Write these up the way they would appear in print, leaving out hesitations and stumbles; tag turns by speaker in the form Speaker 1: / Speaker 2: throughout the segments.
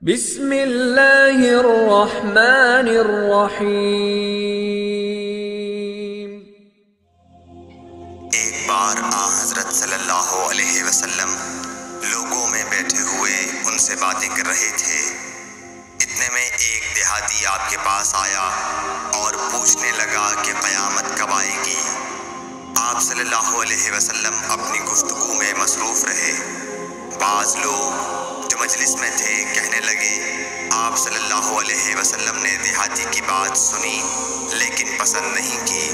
Speaker 1: بسم اللہ الرحمن الرحیم۔
Speaker 2: ایک بار حضرت صلی اللہ علیہ وسلم لوگوں میں بیٹھے ہوئے ان سے باتیں کر رہے تھے۔ اتنے میں ایک دیہاتی آپ کے پاس آیا اور پوچھنے لگا کہ قیامت کب آئے گی۔ آپ صلی اللہ علیہ وسلم اپنی گفتگو میں مصروف رہے۔ بعض لوگ جو مجلس میں تھے کہنے لگے آپ صلی اللہ علیہ وسلم نے دیہاتی کی بات سنی لیکن پسند نہیں کی،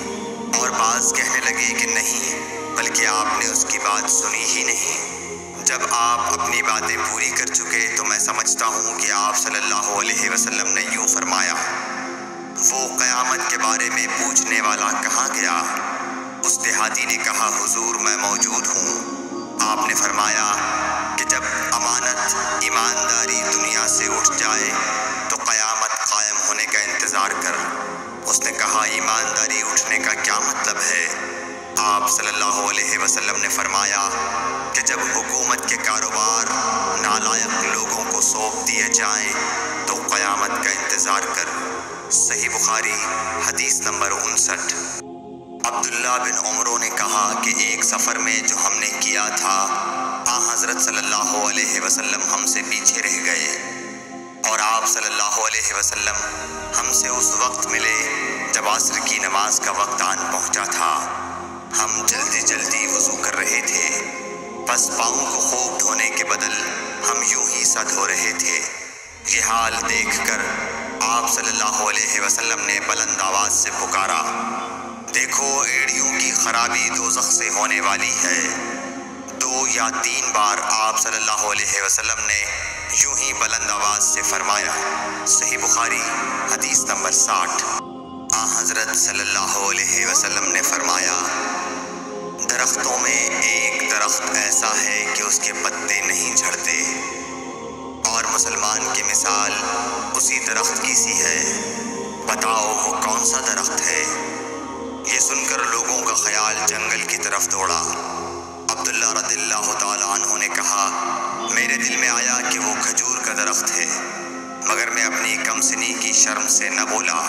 Speaker 2: اور بعض کہنے لگے کہ نہیں بلکہ آپ نے اس کی بات سنی ہی نہیں۔ جب آپ اپنی باتیں پوری کر چکے تو میں سمجھتا ہوں کہ آپ صلی اللہ علیہ وسلم نے یوں فرمایا، وہ قیامت کے بارے میں پوچھنے والا کہاں گیا؟ اس دیہاتی نے کہا حضور میں موجود ہوں۔ آپ نے فرمایا کہ جب امانت ایمانداری دنیا سے اٹھ جائے تو قیامت قائم ہونے کا انتظار کر۔ اس نے کہا ایمانداری اٹھنے کا کیا مطلب ہے؟ آپ صلی اللہ علیہ وسلم نے فرمایا کہ جب حکومت کے کاروبار نالائق لوگوں کو سونپ دیے جائیں تو قیامت کا انتظار کر۔ صحیح بخاری حدیث نمبر 59۔ عبداللہ بن عمر نے کہا کہ ایک سفر میں جو ہم نے کیا تھا حضرت صلی اللہ علیہ وسلم ہم سے پیچھے رہ گئے، اور آپ صلی اللہ علیہ وسلم ہم سے اس وقت ملے جب عصر کی نماز کا وقت آن پہنچا تھا۔ ہم جلدی جلدی وضو کر رہے تھے، بس پاؤں کو خوب دھونے کے بدل ہم یوں ہی سا دھو رہے تھے۔ یہ حال دیکھ کر آپ صلی اللہ علیہ وسلم نے بلند آواز سے پکارا، دیکھو ایڑیوں کی خرابی دوزخ سے ہونے والی ہے۔ 2 یا 3 بار آپ صلی اللہ علیہ وسلم نے یوں ہی بلند آواز سے فرمایا۔ صحیح بخاری حدیث نمبر 60۔ حضرت صلی اللہ علیہ وسلم نے فرمایا، درختوں میں ایک درخت ایسا ہے کہ اس کے پتے نہیں جھڑتے، اور مسلمان کی مثال اسی درخت کی سی ہے، بتاؤ وہ کون سا درخت ہے؟ یہ سن کر لوگوں کا خیال جنگل کی طرف دوڑا۔ عبداللہ رضی اللہ تعالیٰ عنہ نے کہا میرے دل میں آیا کہ وہ کھجور کا درخت ہے، مگر میں اپنی کم سنی کی شرم سے نہ بولا۔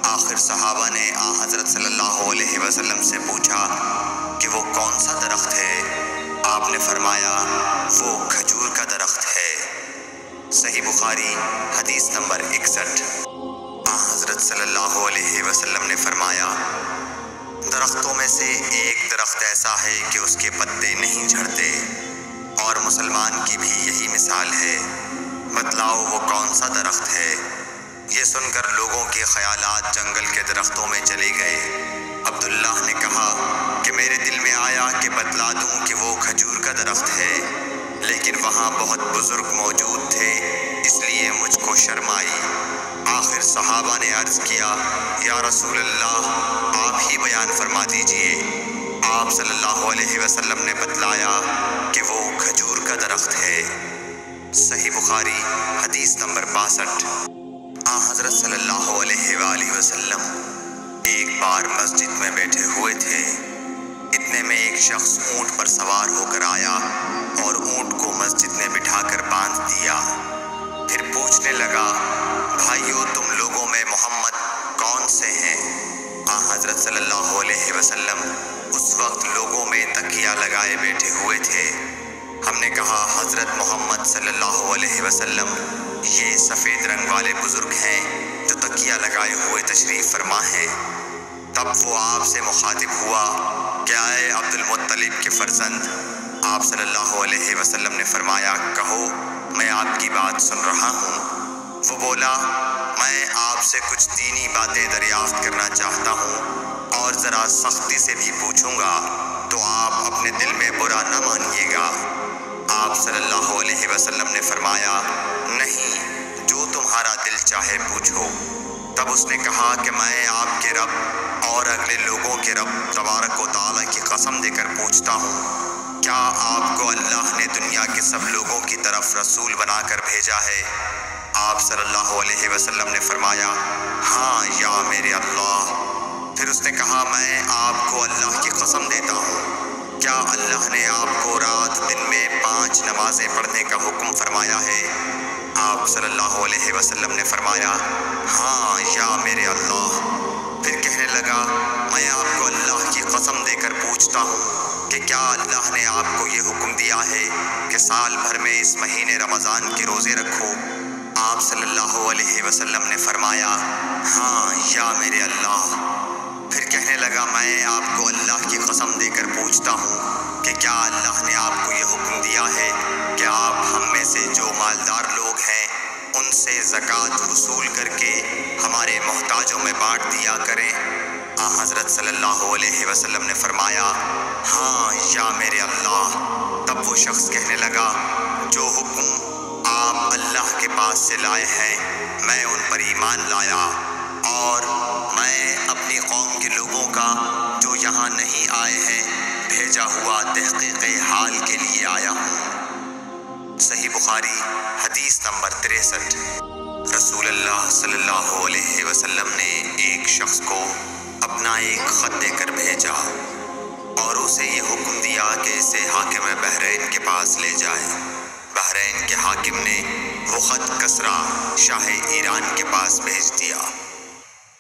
Speaker 2: آخر صحابہ نے حضرت صلی اللہ علیہ وسلم سے پوچھا کہ وہ کون سا درخت ہے؟ آپ نے فرمایا وہ کھجور کا درخت ہے۔ صحیح بخاری حدیث نمبر 61۔ حضرت صلی اللہ علیہ وسلم نے فرمایا، درختوں میں سے ایک درخت ایسا ہے کہ اس کے پتے نہیں جھڑتے، اور مسلمان کی بھی یہی مثال ہے، بتلاؤ وہ کون سا درخت ہے؟ یہ سن کر لوگوں کے خیالات جنگل کے درختوں میں چلے گئے۔ عبداللہ نے کہا کہ میرے دل میں آیا کہ بتلا دوں کہ وہ کھجور کا درخت ہے، لیکن وہاں بہت بزرگ موجود تھے اس لیے مجھ کو شرم آئی۔ آخر صحابہ نے عرض کیا یا رسول اللہ آپ ہی بیان فرما دیجئے۔ آپ صلی اللہ علیہ وسلم نے بتلایا کہ وہ کھجور کا درخت ہے۔ صحیح بخاری حدیث نمبر 62۔ حضرت صلی اللہ علیہ وآلہ وسلم ایک بار مسجد میں بیٹھے ہوئے تھے۔ اتنے میں ایک شخص اونٹ پر سوار ہو کر آیا اور اونٹ کو مسجد میں بٹھا کر باندھ دیا۔ پھر پوچھنے لگا بھائیو تم لوگوں میں محمد کون سے ہیں؟ حضرت صلی اللہ علیہ وسلم اس وقت لوگوں میں تکیہ لگائے بیٹھے ہوئے تھے۔ ہم نے کہا حضرت محمد صلی اللہ علیہ وسلم یہ سفید رنگ والے بزرگ ہیں جو تکیہ لگائے ہوئے تشریف فرما ہیں۔ تب وہ آپ سے مخاطب ہوا کہ اے عبد المطلب کے فرزند، آپ صلی اللہ علیہ وسلم نے فرمایا کہو میں آپ کی بات سن رہا ہوں۔ وہ بولا میں آپ سے کچھ دینی باتیں دریافت کرنا چاہتا ہوں، اور ذرا سختی سے بھی پوچھوں گا تو آپ اپنے دل میں برا نہ مانیے گا۔ آپ صلی اللہ علیہ وسلم نے فرمایا نہیں، جو تمہارا دل چاہے پوچھو۔ تب اس نے کہا کہ میں آپ کے رب اور اگلے لوگوں کے رب تبارک و تعالیٰ کی قسم دے کر پوچھتا ہوں، کیا آپ کو اللہ نے دنیا کے سب لوگوں کی طرف رسول بنا کر بھیجا ہے؟ آپ صلی اللہ علیہ وسلم نے فرمایا ہاں یا میرے اللہ۔ پھر اس نے کہا میں آپ کو اللہ کی قسم دیتا ہوں، کیا اللہ نے آپ کو رات دن میں 5 نمازیں پڑھنے کا حکم فرمایا ہے؟ آپ صلی اللہ علیہ وسلم نے فرمایا ہاں یا میرے اللہ۔ پھر کہنے لگا میں آپ کو اللہ کی قسم دے کر پوچھتا ہوں کہ کیا اللہ نے آپ کو یہ حکم دیا ہے کہ سال بھر میں اس مہینے رمضان کے روزے رکھو؟ آپ صلی اللہ علیہ وسلم نے فرمایا ہاں یا میرے اللہ۔ پھر کہنے لگا میں آپ کو اللہ کی قسم دے کر پوچھتا ہوں کہ کیا اللہ نے آپ کو یہ حکم دیا ہے کہ آپ ہم میں سے جو مالدار لوگ ہیں ان سے زکوٰۃ وصول کر کے ہمارے محتاجوں میں بانٹ دیا کریں؟ حضرت صلی اللہ علیہ وسلم نے فرمایا ہاں یا میرے اللہ۔ تب وہ شخص کہنے لگا جو حکم آپ اللہ کے پاس سے لائے ہیں میں ان پر ایمان لایا، اور میں اپنی قوم کے لوگوں کا جو یہاں نہیں آئے ہیں بھیجا ہوا تحقیق حال کے لیے آیا ہوں۔ صحیح بخاری حدیث نمبر 63۔ رسول اللہ صلی اللہ علیہ وسلم نے ایک شخص کو اپنا ایک خط دے کر بھیجا اور اسے یہ حکم دیا کہ اسے حاکم بحرین کے پاس لے جائے۔ بحرین کے حاکم نے وہ خط کسریٰ شاہ ایران کے پاس بھیج دیا۔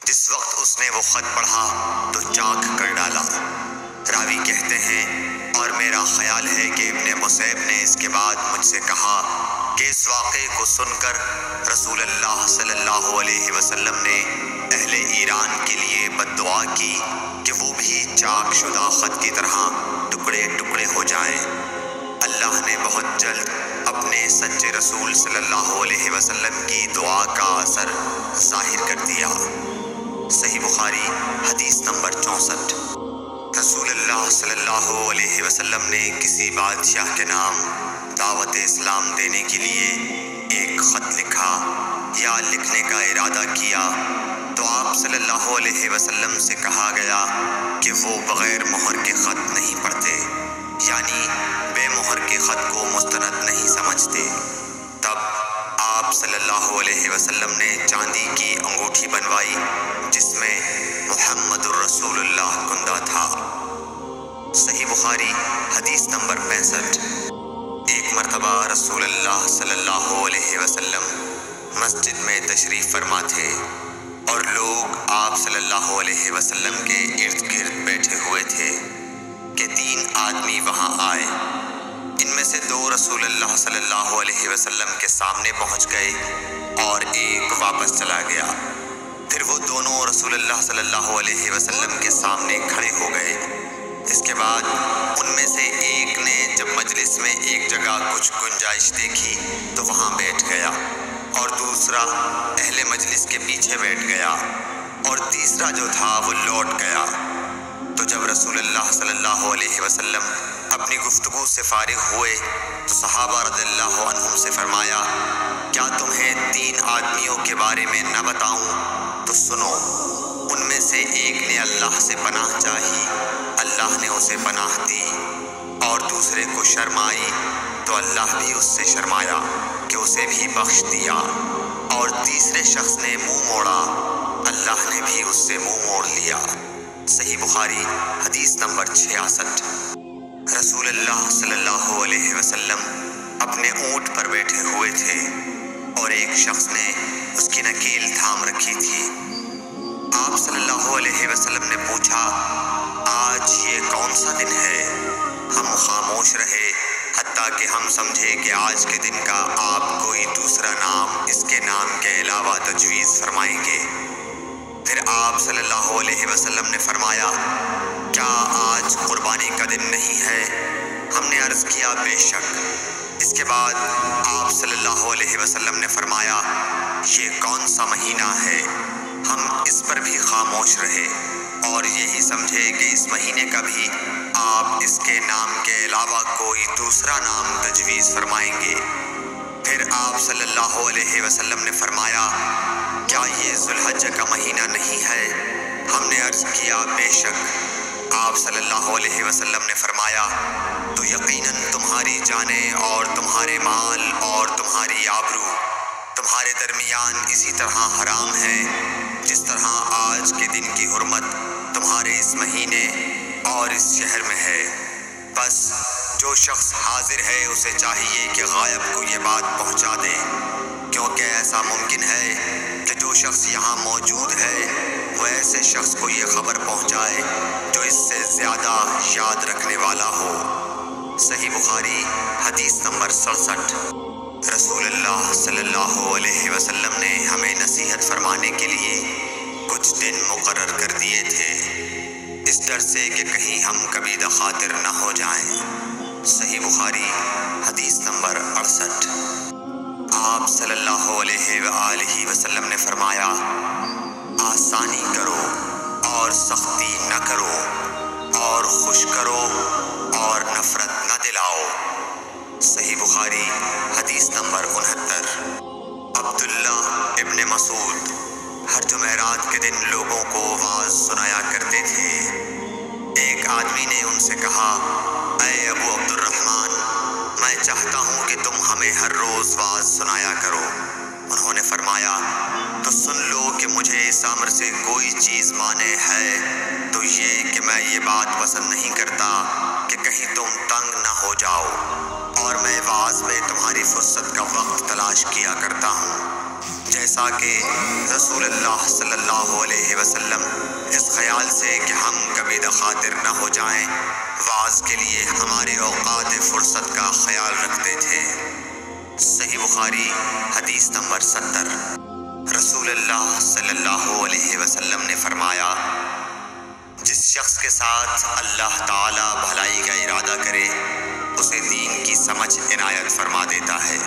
Speaker 2: جس وقت اس نے وہ خط پڑھا تو چاک کر ڈالا۔ راوی کہتے ہیں اور میرا خیال ہے کہ ابن مصیب نے اس کے بعد مجھ سے کہا کہ اس واقعے کو سن کر رسول اللہ صلی اللہ علیہ وسلم نے اہل ایران کے لیے بد دعا کی کہ وہ بھی چاک شدہ خط کی طرح ٹکڑے ٹکڑے ہو جائیں۔ اللہ نے بہت جلد اپنے سچے رسول صلی اللہ علیہ وسلم کی دعا کا اثر ظاہر کر دیا۔ صحیح بخاری حدیث نمبر 64۔ رسول اللہ صلی اللہ علیہ وسلم نے کسی بادشاہ کے نام دعوت اسلام دینے کے لیے ایک خط لکھا یا لکھنے کا ارادہ کیا تو آپ صلی اللہ علیہ وسلم سے کہا گیا کہ وہ بغیر مہر کے خط نہیں پڑھتے، یعنی بے مہر کے خط کو مستند نہیں سمجھتے۔ تب آپ صلی اللہ علیہ وسلم نے چاندی کی انگوٹھی بنوائی جس میں محمد الرسول اللہ کندہ تھا۔ صحیح بخاری حدیث نمبر 65۔ ایک مرتبہ رسول اللہ صلی اللہ علیہ وسلم مسجد میں تشریف فرما تھے اور لوگ آپ صلی اللہ علیہ وسلم کے ارد گرد بیٹھے ہوئے تھے کہ 3 آدمی وہاں آئے۔ ان میں سے 2 رسول اللہ صلی اللہ علیہ وسلم کے سامنے پہنچ گئے اور ایک واپس چلا گیا۔ پھر وہ دونوں رسول اللہ صلی اللہ علیہ وسلم کے سامنے کھڑے ہو گئے۔ اس کے بعد ان میں سے ایک نے جب مجلس میں ایک جگہ کچھ گنجائش دیکھی تو وہاں بیٹھ گیا، اور دوسرا اہل مجلس کے پیچھے بیٹھ گیا، اور تیسرا جو تھا وہ لوٹ گیا۔ تو جب رسول اللہ صلی اللہ علیہ وسلم اپنی گفتگو سے فارغ ہوئے تو صحابہ رضی اللہ عنہم سے فرمایا کیا تمہیں 3 آدمیوں کے بارے میں نہ بتاؤں؟ تو سنو۔ ان میں سے ایک نے اللہ سے پناہ چاہی، اللہ نے اسے پناہ دی، اور دوسرے کو شرم آئی تو اللہ بھی اس سے شرمایا کہ اسے بھی بخش دیا، اور تیسرے شخص نے منہ موڑا، اللہ نے بھی اس سے منہ موڑ لیا۔ صحیح بخاری حدیث نمبر 66۔ رسول اللہ صلی اللہ علیہ وسلم اپنے اونٹ پر بیٹھے ہوئے تھے اور ایک شخص نے اس کی نکیل تھام رکھی تھی۔ آپ صلی اللہ علیہ وسلم نے پوچھا آج یہ کون سا دن ہے؟ ہم خاموش رہے حتیٰ کہ ہم سمجھے کہ آج کے دن کا آپ کوئی دوسرا نام اس کے نام کے علاوہ تجویز فرمائیں گے۔ پھر آپ صلی اللہ علیہ وسلم نے فرمایا کیا آج قربانی کا دن نہیں ہے؟ ہم نے عرض کیا بے شک۔ اس کے بعد آپ صلی اللہ علیہ وسلم نے فرمایا یہ کون سا مہینہ ہے؟ ہم اس پر بھی خاموش رہے اور یہی سمجھے کہ اس مہینے کا بھی آپ اس کے نام کے علاوہ کوئی دوسرا نام تجویز فرمائیں گے۔ پھر آپ صلی اللہ علیہ وسلم نے فرمایا کیا یہ ذو الحجہ کا مہینہ نہیں ہے؟ ہم نے عرض کیا بے شک۔ آپ صلی اللہ علیہ وسلم نے فرمایا تو یقیناً تمہاری جانیں اور تمہارے مال اور تمہاری آبرو تمہارے درمیان اسی طرح حرام ہے جس طرح آج کے دن کی حرمت تمہارے اس مہینے اور اس شہر میں ہے۔ بس جو شخص حاضر ہے اسے چاہیے کہ غائب کو یہ بات پہنچا دے کہ کیونکہ ایسا ممکن ہے کہ جو شخص یہاں موجود ہے وہ ایسے شخص کو یہ خبر پہنچائے جو اس سے زیادہ یاد رکھنے والا ہو۔ صحیح بخاری حدیث نمبر 67۔ رسول اللہ صلی اللہ علیہ وسلم نے ہمیں نصیحت فرمانے کے لیے کچھ دن مقرر کر دیے تھے، اس ڈر سے کہ کہیں ہم کبھی دخاطر نہ ہو جائیں۔ صحیح بخاری حدیث نمبر 68۔ آپ صلی اللہ علیہ وآلہ وسلم نے فرمایا، آسانی کرو اور سختی نہ کرو، اور خوش کرو اور نفرت نہ دلاؤ۔ صحیح بخاری حدیث نمبر 69۔ عبداللہ ابن مسعود ہر جمعرات کے دن لوگوں کو واعظ سنایا کرتے تھے۔ ایک آدمی نے ان سے کہا، اے ابو عبد الرحمن، میں چاہتا ہوں کہ تم ہمیں ہر روز واعظ سنایا کرو۔ انہوں نے فرمایا، تو سن لو کہ مجھے اس امر سے کوئی چیز مانع ہے تو یہ کہ میں یہ بات پسند نہیں کرتا کہ کہیں تم تنگ نہ ہو جاؤ، اور میں واعظ میں تمہاری فرصت کا وقت تلاش کیا کرتا ہوں۔ جیسا کہ رسول اللہ صلی اللہ علیہ وسلم اس خیال سے کہ ہم کبھی دخاطر نہ ہو جائیں واعظ کے لیے ہمارے اوقات فرصت کا خیال رکھتے تھے۔ صحیح بخاری حدیث نمبر 70۔ رسول اللہ صلی اللہ علیہ وسلم نے فرمایا، جس شخص کے ساتھ اللہ تعالی بھلائی کا ارادہ کرے اسے دین کی سمجھ عنایت فرما دیتا ہے،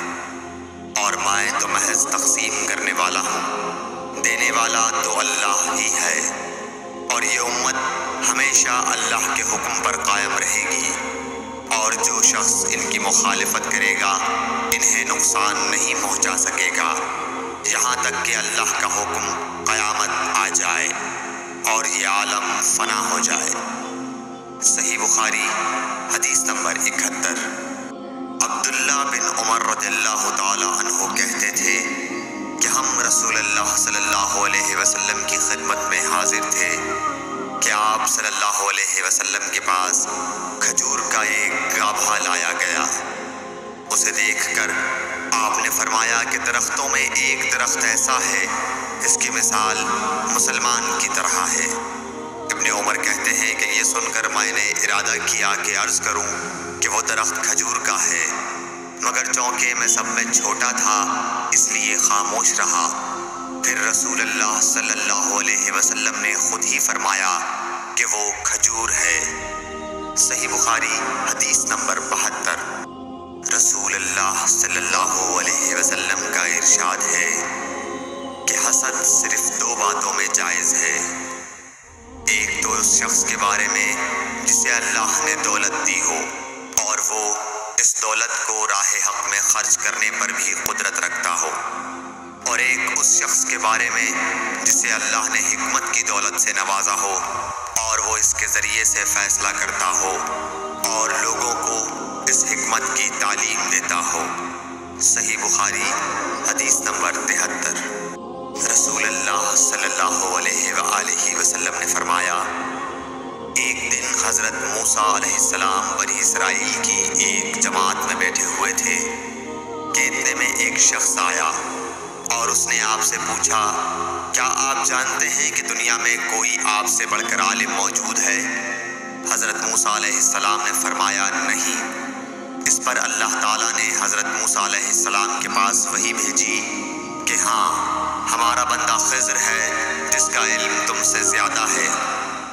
Speaker 2: اور میں تو محض تقسیم کرنے والا ہوں، دینے والا تو اللہ ہی ہے، اور یہ امت ہمیشہ اللہ کے حکم پر قائم رہے گی، اور جو شخص ان کی مخالفت کرے گا انہیں نقصان نہیں پہنچا سکے گا یہاں تک کہ اللہ کا حکم قیامت آ جائے اور یہ عالم فنا ہو جائے۔ صحیح بخاری حدیث نمبر 71۔ عبداللہ بن عمر رضی اللہ تعالی عنہ کہتے تھے کہ ہم رسول اللہ صلی اللہ علیہ وسلم کی خدمت میں حاضر تھے کہ آپ صلی اللہ علیہ وسلم کے پاس کھجور کا ایک گابھا لایا گیا۔ اسے دیکھ کر آپ نے فرمایا کہ درختوں میں ایک درخت ایسا ہے اس کی مثال مسلمان کی طرح ہے۔ ابن عمر کہتے ہیں کہ یہ سن کر میں نے ارادہ کیا کہ عرض کروں کہ وہ درخت کھجور کا ہے، مگر چونکہ میں سب میں چھوٹا تھا اس لیے خاموش رہا۔ پھر رسول اللہ صلی اللہ علیہ وسلم نے خود ہی فرمایا کہ وہ کھجور ہے۔ صحیح بخاری حدیث نمبر 72۔ رسول اللہ صلی اللہ علیہ وسلم کا ارشاد ہے کہ حسد صرف دو باتوں میں جائز ہے، ایک تو اس شخص کے بارے میں جسے اللہ نے دولت دی ہو اور وہ اس دولت کو راہ حق میں خرچ کرنے پر بھی قدرت رکھتا ہو، اور ایک اس شخص کے بارے میں جسے اللہ نے حکمت کی دولت سے نوازا ہو اور وہ اس کے ذریعے سے فیصلہ کرتا ہو اور لوگوں کو اس حکمت کی تعلیم دیتا ہو۔ صحیح بخاری حدیث نمبر 73۔ رسول اللہ صلی اللہ علیہ وآلہ وسلم نے فرمایا، ایک دن حضرت موسیٰ علیہ السلام بنی اسرائیل کی ایک جماعت میں بیٹھے ہوئے تھے کہ اتنے میں ایک شخص آیا اور اس نے آپ سے پوچھا، کیا آپ جانتے ہیں کہ دنیا میں کوئی آپ سے بڑھ کر عالم موجود ہے؟ حضرت موسیٰ علیہ السلام نے فرمایا، نہیں۔ اس پر اللہ تعالیٰ نے حضرت موسیٰ علیہ السلام کے پاس وحی بھیجی کہ ہاں، ہمارا بندہ خضر ہے جس کا علم تم سے زیادہ ہے۔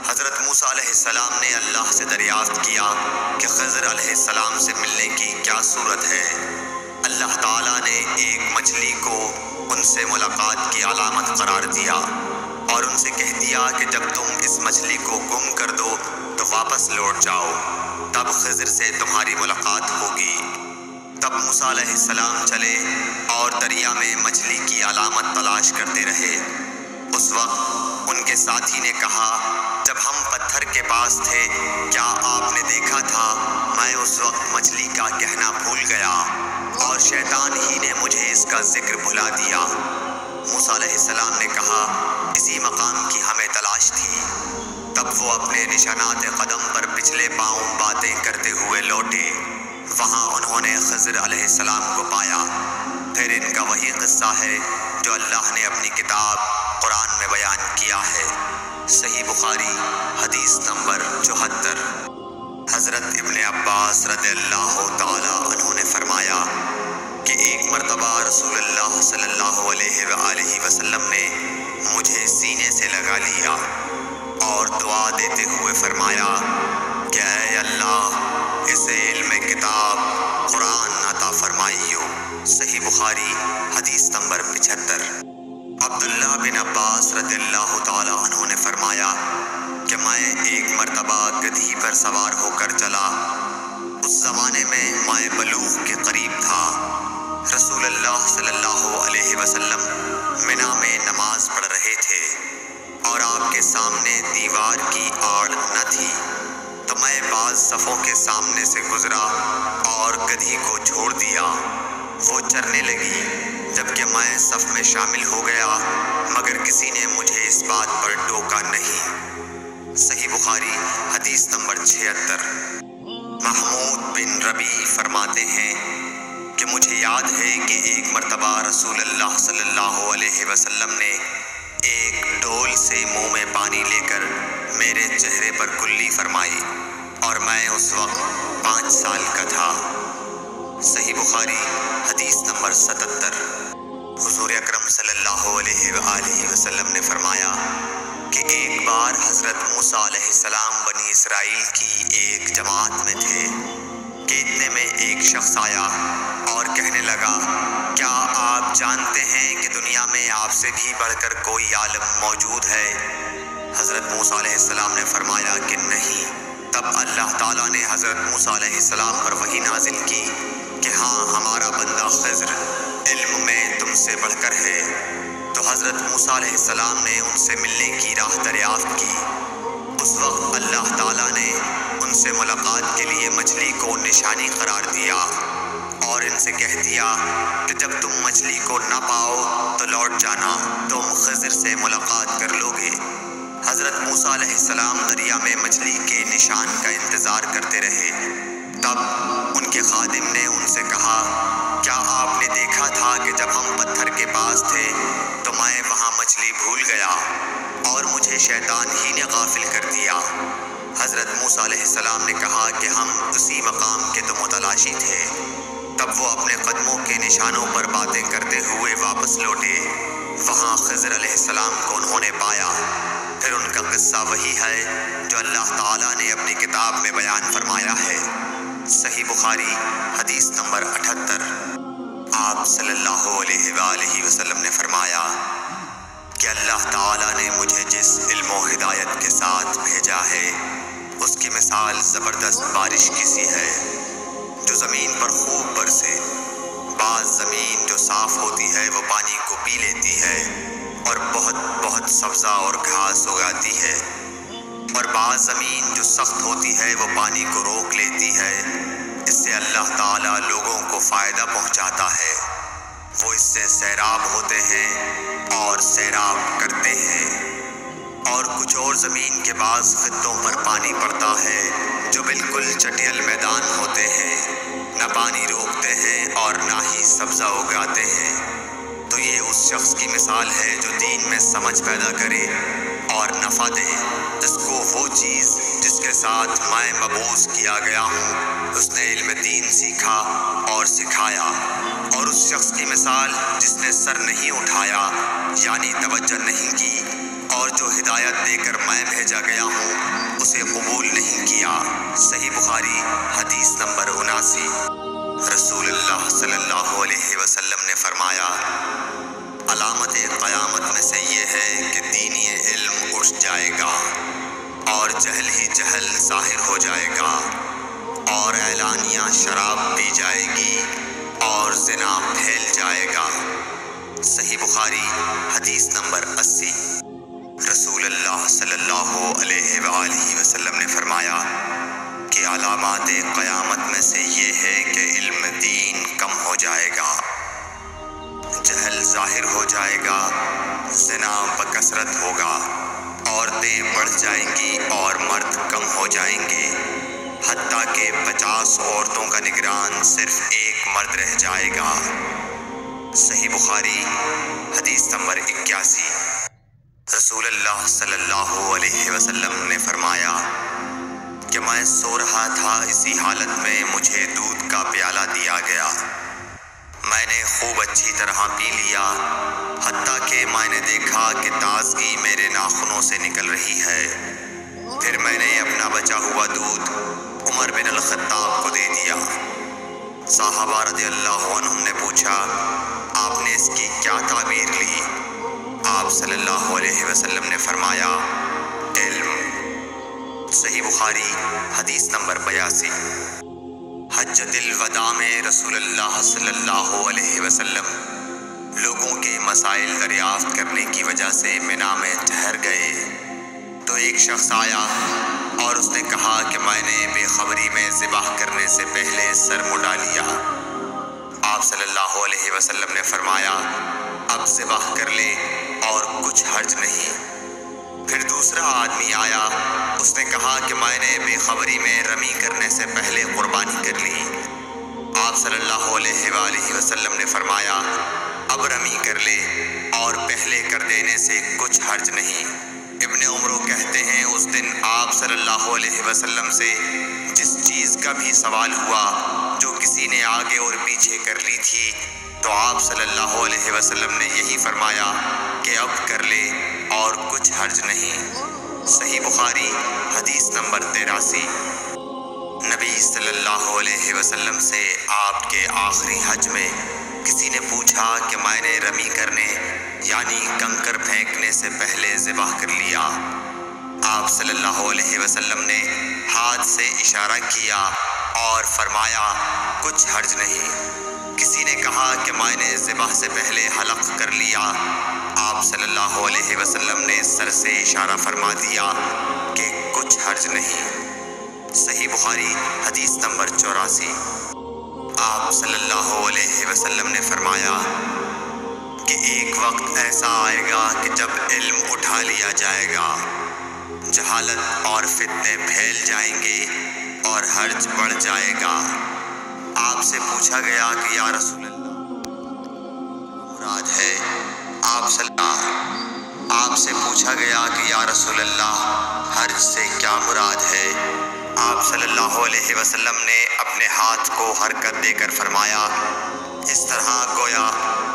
Speaker 2: حضرت موسیٰ علیہ السلام نے اللہ سے دریافت کیا کہ خضر علیہ السلام سے ملنے کی کیا صورت ہے؟ اللہ تعالیٰ نے ایک مچھلی کو ان سے ملاقات کی علامت قرار دیا اور ان سے کہہ دیا کہ جب تم اس مچھلی کو گم کر دو تو واپس لوٹ جاؤ، تب خضر سے تمہاری ملاقات ہوگی۔ تب موسیٰ علیہ السلام چلے اور دریا میں مچھلی کی علامت تلاش کرتے رہے۔ اس وقت ان کے ساتھی نے کہا، جب ہم پتھر کے پاس تھے کیا آپ نے دیکھا تھا؟ میں اس وقت مچھلی کا کہنا بھول گیا اور شیطان ہی نے مجھے اس کا ذکر بھلا دیا۔ موسیٰ علیہ السلام نے کہا، اسی مقام کی ہمیں تلاش تھی۔ تب وہ اپنے نشانات قدم پر پچھلے پاؤں باتیں کرتے ہوئے لوٹے۔ وہاں انہوں نے خضر علیہ السلام کو پایا۔ پھر ان کا وہی قصہ ہے جو اللہ نے اپنی کتاب قرآن میں بیان کیا ہے۔ صحیح بخاری حدیث نمبر 74۔ حضرت ابن عباس رضی اللہ تعالی عنہ نے فرمایا کہ ایک مرتبہ رسول اللہ صلی اللہ علیہ وآلہ وسلم نے مجھے سینے سے لگا لیا اور دعا دیتے ہوئے فرمایا کہ اے اللہ اسے علم کتاب قرآن عطا فرمائیو۔ صحیح بخاری حدیث نمبر 75۔ عبداللہ بن عباس رضی اللہ تعالی عنہ نے فرمایا کہ میں ایک مرتبہ گدھی پر سوار ہو کر چلا۔ اس زمانے میں ماء بلوغ کے قریب تھا۔ رسول اللہ صلی اللہ علیہ وسلم منا میں نماز پڑھ رہے تھے اور آپ کے سامنے دیوار کی آڑ نہ تھی، تو میں بعض صفوں کے سامنے سے گزرا اور گدھی کو چھوڑ دیا، وہ چرنے لگی، جبکہ میں صف میں شامل ہو گیا، مگر کسی نے مجھے اس بات پر ٹوکا نہیں۔ صحیح بخاری حدیث نمبر 76۔ محمود بن ربیع فرماتے ہیں کہ مجھے یاد ہے کہ ایک مرتبہ رسول اللہ صلی اللہ علیہ وسلم نے ایک ڈول سے منہ میں پانی لے کر میرے چہرے پر کلی فرمائی اور میں اس وقت 5 سال کا تھا۔ صحیح بخاری حدیث نمبر 77۔ حضور اکرم صلی اللہ علیہ وآلہ وسلم نے فرمایا کہ ایک بار حضرت موسیٰ علیہ السلام بنی اسرائیل کی ایک جماعت میں تھے کہ اتنے میں ایک شخص آیا اور کہنے لگا، کیا آپ جانتے ہیں کہ دنیا میں آپ سے بھی بڑھ کر کوئی عالم موجود ہے؟ حضرت موسیٰ علیہ السلام نے فرمایا کہ نہیں۔ تب اللہ تعالیٰ نے حضرت موسیٰ علیہ السلام پر وحی نازل کی کہ ہاں ہمارا بندہ خضر علم میں تم سے بڑھ کر ہے۔ تو حضرت موسیٰ علیہ السلام نے ان سے ملنے کی راہ دریافت کی۔ اس وقت اللہ تعالیٰ نے ان سے ملاقات کے لیے مچھلی کو نشانی قرار دیا اور ان سے کہہ دیا کہ جب تم مچھلی کو نہ پاؤ تو لوٹ جانا، تم خضر سے ملاقات کر لو گے۔ حضرت موسیٰ علیہ السلام دریا میں مچھلی کے نشان کا انتظار کرتے رہے۔ تب ان کے خادم نے ان سے کہا، کیا آپ نے دیکھا تھا کہ جب ہم پتھر کے پاس تھے تو میں وہاں مچھلی بھول گیا اور مجھے شیطان ہی نے غافل کر دیا؟ حضرت موسیٰ علیہ السلام نے کہا کہ ہم اسی مقام کے تو متلاشی تھے۔ تب وہ اپنے قدموں کے نشانوں پر باتیں کرتے ہوئے واپس لوٹے۔ وہاں خضر علیہ السلام کو انہوں نے پایا۔ پھر ان کا قصہ وہی ہے جو اللہ تعالیٰ نے اپنی کتاب میں بیان فرمایا ہے۔ صحیح بخاری حدیث نمبر 78۔ آپ صلی اللہ علیہ وآلہ وسلم نے فرمایا کہ اللہ تعالیٰ نے مجھے جس علم و ہدایت کے ساتھ بھیجا ہے اس کی مثال زبردست بارش کی سی ہے جو زمین پر خوب برسے۔ بعض زمین جو صاف ہوتی ہے وہ پانی کو پی لیتی ہے اور بہت سبزہ اور گھاس اگاتی ہے، اور بعض زمین جو سخت ہوتی ہے وہ پانی کو روک لیتی ہے۔ اس سے اللہ تعالیٰ لوگوں کو فائدہ پہنچاتا ہے، وہ اس سے سیراب ہوتے ہیں اور سیراب کرتے ہیں۔ اور کچھ اور زمین کے بعض خطوں پر پانی پڑتا ہے جو بالکل چٹیل میدان ہوتے ہیں، نہ پانی روکتے ہیں اور نہ ہی سبزہ اگاتے ہیں۔ تو یہ اس شخص کی مثال ہے جو دین میں سمجھ پیدا کرے اور نفع دے، جس کو وہ چیز جس کے ساتھ میں مبعوث کیا گیا ہوں اس نے علم دین سیکھا اور سکھایا۔ اور اس شخص کی مثال جس نے سر نہیں اٹھایا یعنی توجہ نہیں کی، اور جو ہدایت دے کر میں بھیجا گیا ہوں اسے قبول نہیں کیا۔ صحیح بخاری حدیث نمبر 79۔ رسول اللہ صلی اللہ علیہ وسلم نے فرمایا، علامت قیامت میں سے یہ ہے کہ دینی علم اٹھ جائے گا اور جہل ہی جہل ظاہر ہو جائے گا، اور اعلانیہ شراب پی جائے گی اور زنا پھیل جائے گا۔ صحیح بخاری حدیث نمبر 80۔ رسول اللہ صلی اللہ علیہ وآلہ وسلم نے فرمایا کہ علامات قیامت میں سے یہ ہے کہ علم دین کم ہو جائے گا، جہل ظاہر ہو جائے گا، زنا بکثرت ہوگا، عورتیں بڑھ جائیں گی اور مرد کم ہو جائیں گے، حتیٰ کہ 50 عورتوں کا نگران صرف ایک مرد رہ جائے گا۔ صحیح بخاری حدیث نمبر 81۔ رسول اللہ صلی اللہ علیہ وسلم نے فرمایا کہ میں سو رہا تھا، اسی حالت میں مجھے دودھ کا پیالہ دیا گیا۔ میں نے خوب اچھی طرح پی لیا، حتیٰ کہ میں نے دیکھا کہ تازگی میرے ناخنوں سے نکل رہی ہے۔ پھر میں نے اپنا بچا ہوا دودھ عمر بن الخطاب کو دے دیا۔ صحابہ رضی اللہ عنہم نے پوچھا، آپ نے اس کی کیا تعبیر لی؟ آپ صلی اللہ علیہ وسلم نے فرمایا، علم۔ صحیح بخاری حدیث نمبر 82۔ حجۃ الوداع میں رسول اللہ صلی اللہ علیہ وسلم لوگوں کے مسائل دریافت کرنے کی وجہ سے منا میں ٹھہر گئے تو ایک شخص آیا اور اس نے کہا کہ میں نے بے خبری میں ذبح کرنے سے پہلے سر مڈا لیا۔ آپ صلی اللہ علیہ وسلم نے فرمایا، اب ذبح کر لے اور کچھ حرج نہیں۔ پھر دوسرا آدمی آیا، اس نے کہا کہ میں نے بے خبری میں رمی کرنے سے پہلے قربانی کر لی۔ آپ صلی اللہ علیہ وآلہ وسلم نے فرمایا، اب رمی کر لے اور پہلے کر دینے سے کچھ حرج نہیں۔ ابن عمر کہتے ہیں، اس دن آپ صلی اللہ علیہ وسلم سے جس چیز کا بھی سوال ہوا جو کسی نے آگے اور پیچھے کر لی تھی تو آپ صلی اللہ علیہ وسلم نے یہی فرمایا کہ اب کر لے اور کچھ حرج نہیں۔ صحیح بخاری حدیث نمبر 83۔ نبی صلی اللہ علیہ وسلم سے آپ کے آخری حج میں کسی نے پوچھا کہ میں نے رمی کرنے یعنی کنکر پھینکنے سے پہلے ذبح کر لیا۔ آپ صلی اللہ علیہ وسلم نے ہاتھ سے اشارہ کیا اور فرمایا، کچھ حرج نہیں۔ کسی نے کہا کہ میں نے ذبح سے پہلے حلق کر لیا۔ آپ صلی اللہ علیہ وسلم نے سر سے اشارہ فرما دیا کہ کچھ حرج نہیں۔ صحیح بخاری حدیث نمبر 84۔ آپ صلی اللہ علیہ وسلم نے فرمایا کہ ایک وقت ایسا آئے گا کہ جب علم اٹھا لیا جائے گا، جہالت اور فتنے پھیل جائیں گے اور حرج بڑھ جائے گا۔ آپ سے پوچھا گیا کہ یا رسول اللہ مراد ہے؟ آپ سے پوچھا گیا کہ یا رسول اللہ حرج سے کیا مراد ہے؟ آپ صلی اللہ علیہ وسلم نے اپنے ہاتھ کو حرکت دے کر فرمایا، اس طرح گویا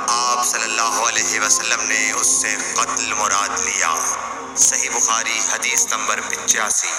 Speaker 2: آپ صلی اللہ علیہ وسلم نے اس سے قتل مراد لیا۔ صحیح بخاری حدیث نمبر 85۔